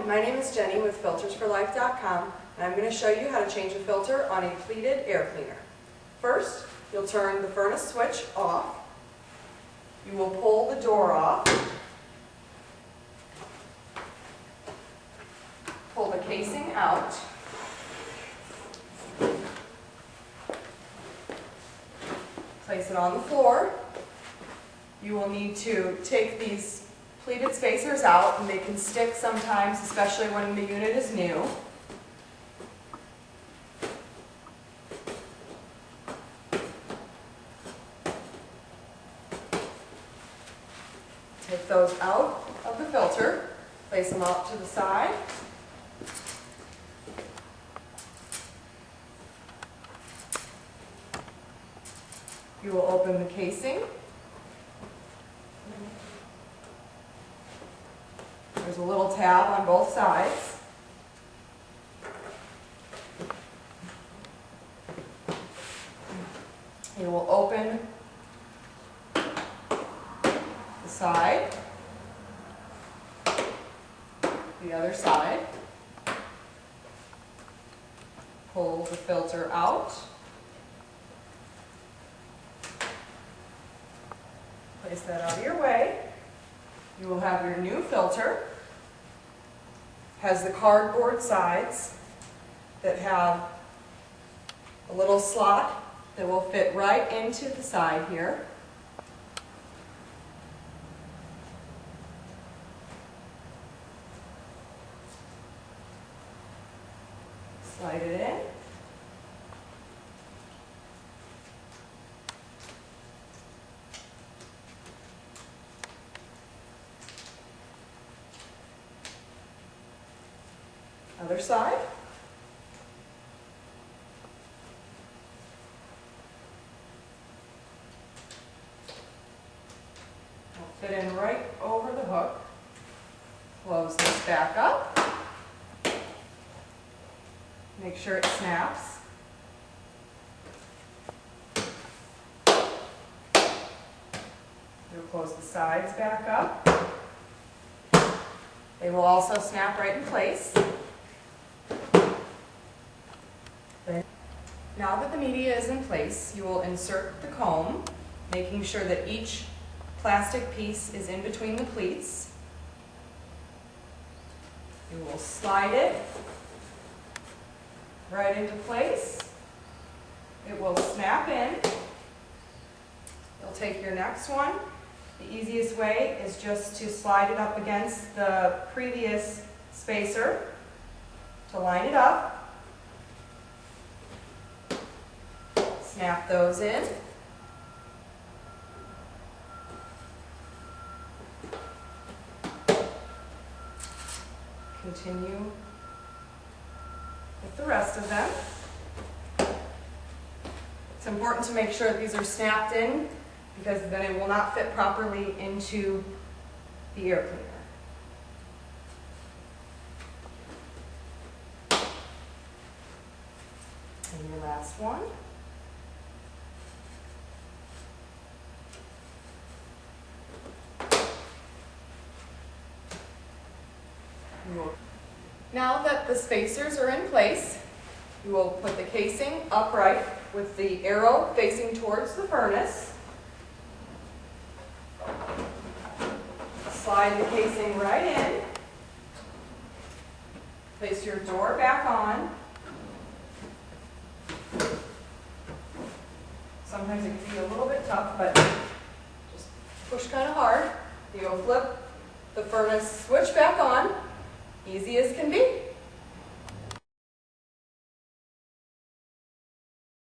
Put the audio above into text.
morning, my name is Jenny with filtersforlife.com, and I'm going to show you how to change a filter on a pleated air cleaner. First, you'll turn the furnace switch off. You will pull the door off. Pull the casing out. Place it on the floor. You will need to take these pleated spacers out, and they can stick sometimes, especially when the unit is new. Take those out of the filter, place them out to the side. You will open the casing. There's a little tab on both sides. You will open the side, the other side, pull the filter out, place that out of your way. You will have your new filter. Has the cardboard sides that have a little slot that will fit right into the side here. Slide it in. Other side. It'll fit in right over the hook. Close this back up. Make sure it snaps. You'll close the sides back up. They will also snap right in place. Now that the media is in place, you will insert the comb, making sure that each plastic piece is in between the pleats. You will slide it right into place. It will snap in. You'll take your next one. The easiest way is just to slide it up against the previous spacer to line it up. Snap those in. Continue with the rest of them. It's important to make sure that these are snapped in, because then it will not fit properly into the air cleaner. And your last one. Now that the spacers are in place, you will put the casing upright with the arrow facing towards the furnace. Slide the casing right in. Place your door back on. Sometimes it can be a little bit tough, but just push kind of hard. You'll flip the furnace switch back on. Easy as can be.